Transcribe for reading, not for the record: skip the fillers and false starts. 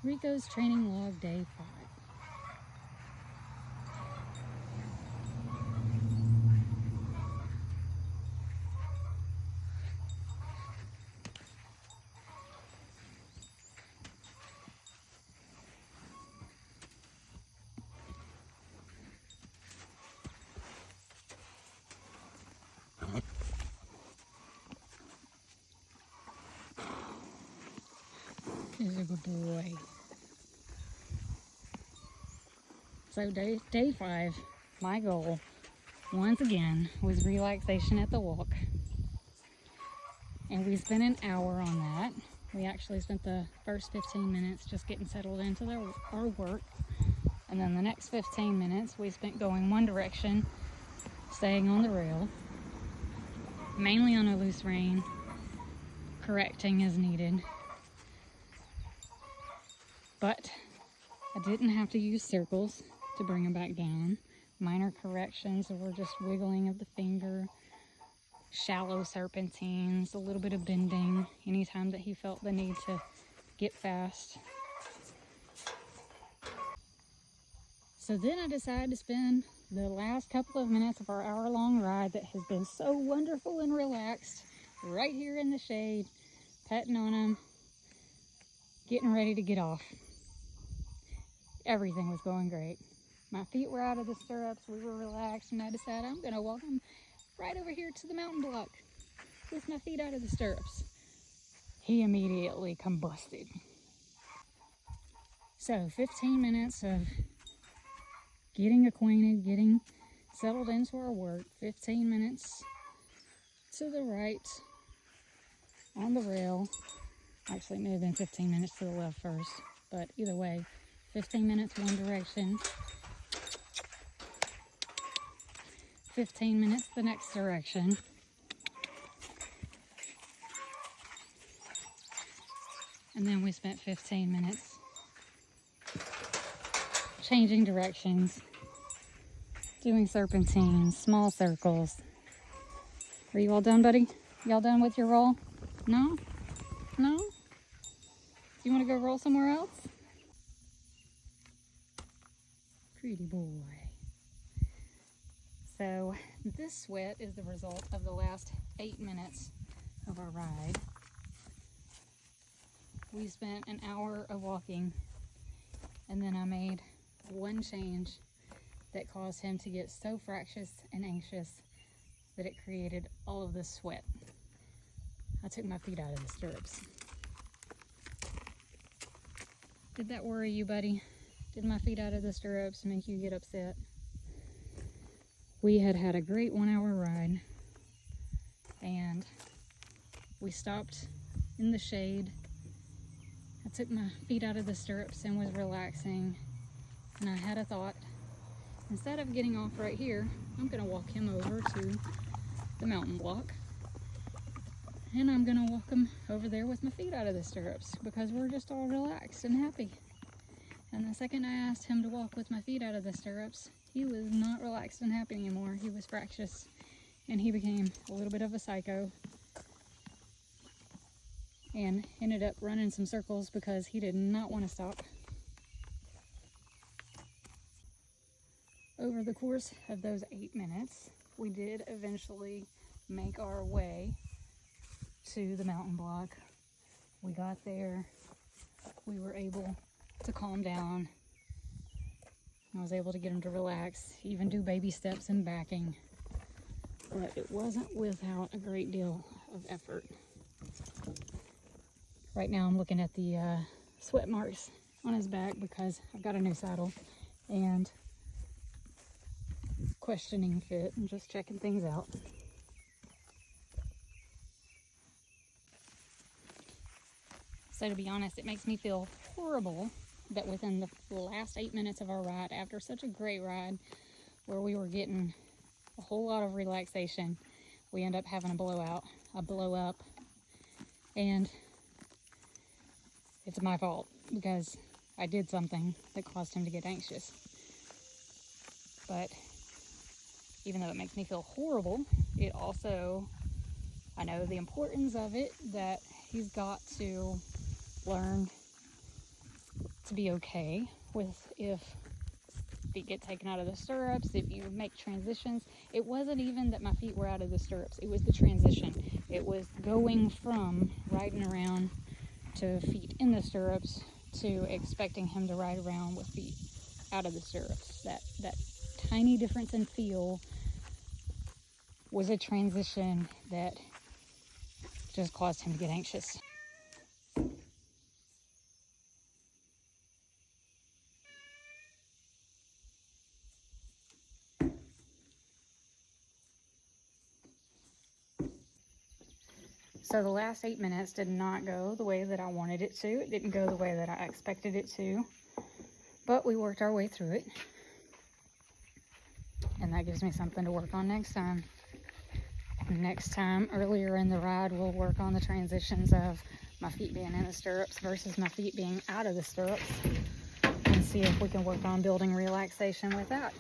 Rico's training log day 5. He's a good boy. So day 5, my goal, once again, was relaxation at the walk. And we spent an hour on that. We actually spent the first 15 minutes just getting settled into our work. And then the next 15 minutes we spent going one direction, staying on the rail, mainly on a loose rein, correcting as needed. But I didn't have to use circles to bring him back down. Minor corrections were just wiggling of the finger, shallow serpentines, a little bit of bending anytime that he felt the need to get fast. So then I decided to spend the last couple of minutes of our hour-long ride that has been so wonderful and relaxed right here in the shade, petting on him, getting ready to get off. Everything was going great. My feet were out of the stirrups, we were relaxed, and I decided I'm gonna walk him right over here to the mountain block with my feet out of the stirrups. He immediately combusted. So 15 minutes of getting acquainted, getting settled into our work, 15 minutes to the right on the rail. Actually, it may have been 15 minutes to the left first, but either way, 15 minutes one direction, 15 minutes the next direction. And then we spent 15 minutes changing directions, doing serpentines, small circles. Are you all done, buddy? Y'all done with your roll? No? No? Do you want to go roll somewhere else? Pretty boy. So this sweat is the result of the last 8 minutes of our ride. We spent an hour of walking, and then I made one change that caused him to get so fractious and anxious that it created all of this sweat. I took my feet out of the stirrups. Did that worry you, buddy? Did my feet out of the stirrups make you get upset? We had had a great 1 hour ride, and we stopped in the shade. I took my feet out of the stirrups and was relaxing, and I had a thought. Instead of getting off right here, I'm gonna walk him over to the mountain block, and I'm gonna walk him over there with my feet out of the stirrups because we're just all relaxed and happy. And the second I asked him to walk with my feet out of the stirrups, he was not relaxed and happy anymore. He was fractious, and he became a little bit of a psycho and ended up running some circles because he did not want to stop. Over the course of those 8 minutes, we did eventually make our way to the mountain block. We got there, we were able to calm down. I was able to get him to relax, even do baby steps and backing, but it wasn't without a great deal of effort. Right now I'm looking at the sweat marks on his back because I've got a new saddle, and questioning fit and just checking things out. So to be honest, it makes me feel horrible that within the last 8 minutes of our ride, after such a great ride where we were getting a whole lot of relaxation, we end up having a blow up, and it's my fault because I did something that caused him to get anxious. But even though it makes me feel horrible, it also, I know the importance of it, that he's got to learn to be okay with if feet get taken out of the stirrups, if you make transitions. It wasn't even that my feet were out of the stirrups, it was the transition. It was going from riding around to feet in the stirrups to expecting him to ride around with feet out of the stirrups. That tiny difference in feel was a transition that just caused him to get anxious. So the last 8 minutes did not go the way that I wanted it to. It didn't go the way that I expected it to, but we worked our way through it. And that gives me something to work on next time. Next time, earlier in the ride, we'll work on the transitions of my feet being in the stirrups versus my feet being out of the stirrups, and see if we can work on building relaxation with that.